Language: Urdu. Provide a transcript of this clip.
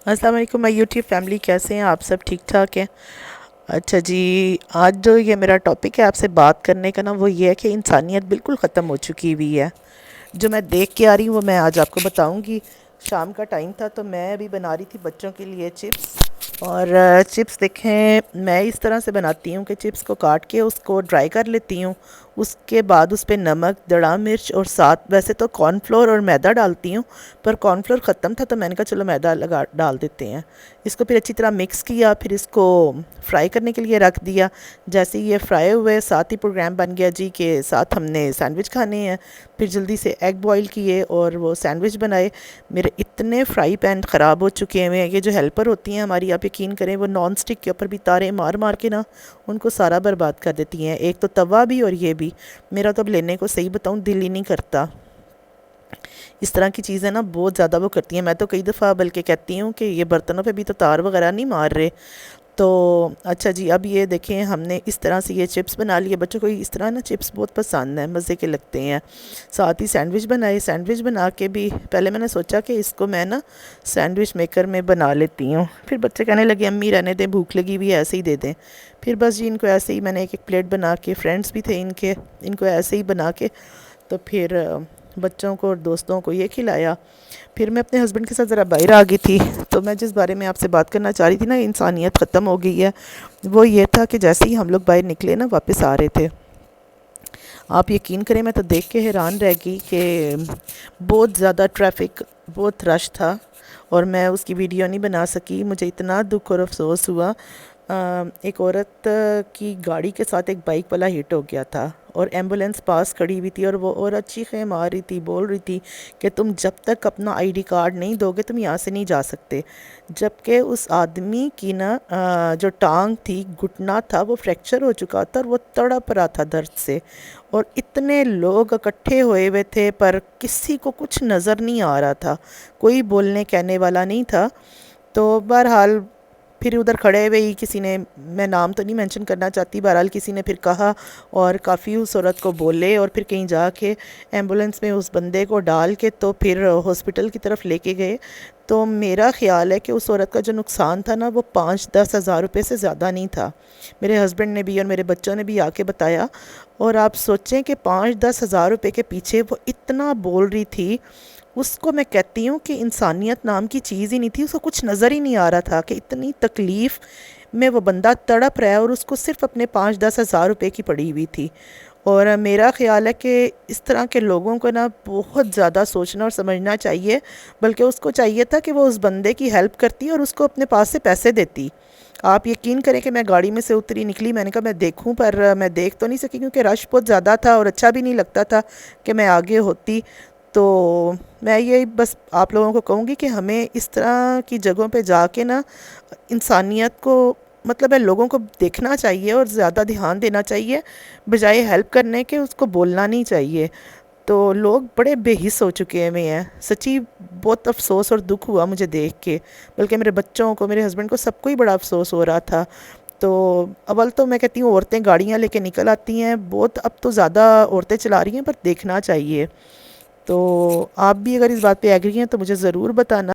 السلام علیکم مائی یوٹیوب فیملی، کیسے ہیں آپ؟ سب ٹھیک ٹھاک ہیں؟ اچھا جی، آج جو یہ میرا ٹاپک ہے آپ سے بات کرنے کا نا، وہ یہ ہے کہ انسانیت بالکل ختم ہو چکی ہوئی ہے۔ جو میں دیکھ کے آ رہی ہوں وہ میں آج آپ کو بتاؤں گی۔ شام کا ٹائم تھا تو میں ابھی بنا رہی تھی بچوں کے لیے چپس، اور چپس دیکھیں میں اس طرح سے بناتی ہوں کہ چپس کو کاٹ کے اس کو ڈرائی کر لیتی ہوں، اس کے بعد اس پہ نمک، دڑا مرچ، اور ساتھ ویسے تو کارن فلور اور میدا ڈالتی ہوں، پر کارن فلور ختم تھا تو میں نے کہا چلو میدا ڈال دیتے ہیں۔ اس کو پھر اچھی طرح مکس کیا، پھر اس کو فرائی کرنے کے لیے رکھ دیا۔ جیسے یہ فرائی ہوئے، ساتھ ہی پروگرام بن گیا جی کہ ساتھ ہم نے سینڈوچ کھانے ہیں۔ پھر جلدی سے ایگ بوائل کیے اور وہ سینڈوچ بنائے۔ میرے اتنے فرائی پین خراب ہو چکے ہیں، یہ جو ہیلپر ہوتی ہیں ہماری، آپ یقین کریں وہ نان اسٹک کے اوپر بھی تارے مار مار کے نا ان کو سارا برباد کر دیتی ہیں، ایک تو توا بھی اور یہ بھی۔ میرا تو اب لینے کو صحیح بتاؤں دل ہی نہیں کرتا۔ اس طرح کی چیزیں نا بہت زیادہ وہ کرتی ہیں، میں تو کئی دفعہ بلکہ کہتی ہوں کہ یہ برتنوں پہ بھی تو تار وغیرہ نہیں مار رہے۔ تو اچھا جی، اب یہ دیکھیں ہم نے اس طرح سے یہ چپس بنا لیے۔ بچوں کو اس طرح نا چپس بہت پسند ہیں، مزے کے لگتے ہیں۔ ساتھ ہی سینڈوچ بنائے، سینڈوچ بنا کے بھی پہلے میں نے سوچا کہ اس کو میں نا سینڈوچ میکر میں بنا لیتی ہوں، پھر بچے کہنے لگے امی رہنے دیں، بھوک لگی ہوئی ہے ایسے ہی دے دیں۔ پھر بس جی ان کو ایسے ہی میں نے ایک ایک پلیٹ بنا کے، فرینڈس بھی تھے ان کو ایسے ہی بنا کے تو پھر بچوں کو اور دوستوں کو یہ کھلایا۔ پھر میں اپنے ہسبینڈ کے ساتھ ذرا باہر آ گئی تھی، تو میں جس بارے میں آپ سے بات کرنا چاہ رہی تھی نا، انسانیت ختم ہو گئی ہے، وہ یہ تھا کہ جیسے ہی ہم لوگ باہر نکلے نا واپس آ رہے تھے، آپ یقین کریں میں تو دیکھ کے حیران رہ گئی کہ بہت زیادہ ٹریفک، بہت رش تھا، اور میں اس کی ویڈیو نہیں بنا سکی۔ مجھے اتنا دکھ اور افسوس ہوا۔ ایک عورت کی گاڑی کے ساتھ ایک بائک والا ہٹ ہو گیا تھا، اور ایمبولینس پاس کھڑی ہوئی تھی، اور وہ عورت چیخیں مار رہی تھی، بول رہی تھی کہ تم جب تک اپنا آئی ڈی کارڈ نہیں دو گے تم یہاں سے نہیں جا سکتے۔ جبکہ اس آدمی کی نا جو ٹانگ تھی، گھٹنا تھا، وہ فریکچر ہو چکا تھا اور وہ تڑپ رہا تھا درد سے، اور اتنے لوگ اکٹھے ہوئے ہوئے تھے پر کسی کو کچھ نظر نہیں آ رہا تھا، کوئی بولنے کہنے والا نہیں تھا۔ تو بہرحال پھر ادھر کھڑے ہوئے ہی کسی نے، میں نام تو نہیں مینشن کرنا چاہتی، بہرحال کسی نے پھر کہا اور کافی اس عورت کو بولے، اور پھر کہیں جا کے ایمبولینس میں اس بندے کو ڈال کے تو پھر ہاسپٹل کی طرف لے کے گئے۔ تو میرا خیال ہے کہ اس عورت کا جو نقصان تھا نا وہ 5-10 ہزار روپے سے زیادہ نہیں تھا۔ میرے ہسبینڈ نے بھی اور میرے بچوں نے بھی آ کے بتایا، اور آپ سوچیں کہ 5-10 ہزار روپے کے پیچھے وہ اتنا بول رہی تھی۔ اس کو میں کہتی ہوں کہ انسانیت نام کی چیز ہی نہیں تھی، اس کو کچھ نظر ہی نہیں آ رہا تھا کہ اتنی تکلیف میں وہ بندہ تڑپ رہا ہے، اور اس کو صرف اپنے 5-10 ہزار روپے کی پڑی ہوئی تھی۔ اور میرا خیال ہے کہ اس طرح کے لوگوں کو نا بہت زیادہ سوچنا اور سمجھنا چاہیے، بلکہ اس کو چاہیے تھا کہ وہ اس بندے کی ہیلپ کرتی اور اس کو اپنے پاس سے پیسے دیتی۔ آپ یقین کریں کہ میں گاڑی میں سے اتری، نکلی، میں نے کہا میں دیکھوں، پر میں دیکھ تو نہیں سکی کیونکہ رش بہت زیادہ تھا اور اچھا بھی نہیں لگتا تھا کہ میں آگے ہوتی۔ تو میں یہ بس آپ لوگوں کو کہوں گی کہ ہمیں اس طرح کی جگہوں پہ جا کے نا انسانیت کو، مطلب ہے لوگوں کو دیکھنا چاہیے اور زیادہ دھیان دینا چاہیے، بجائے ہیلپ کرنے کے اس کو بولنا نہیں چاہیے۔ تو لوگ بڑے بے حس ہو چکے ہیں، سچی بہت افسوس اور دکھ ہوا مجھے دیکھ کے، بلکہ میرے بچوں کو، میرے ہسبینڈ کو، سب کو ہی بڑا افسوس ہو رہا تھا۔ تو اول تو میں کہتی ہوں عورتیں گاڑیاں لے کے نکل آتی ہیں بہت، اب تو زیادہ عورتیں چلا رہی ہیں، پر دیکھنا چاہیے۔ تو آپ بھی اگر اس بات پہ ایگری ہیں تو مجھے ضرور بتانا۔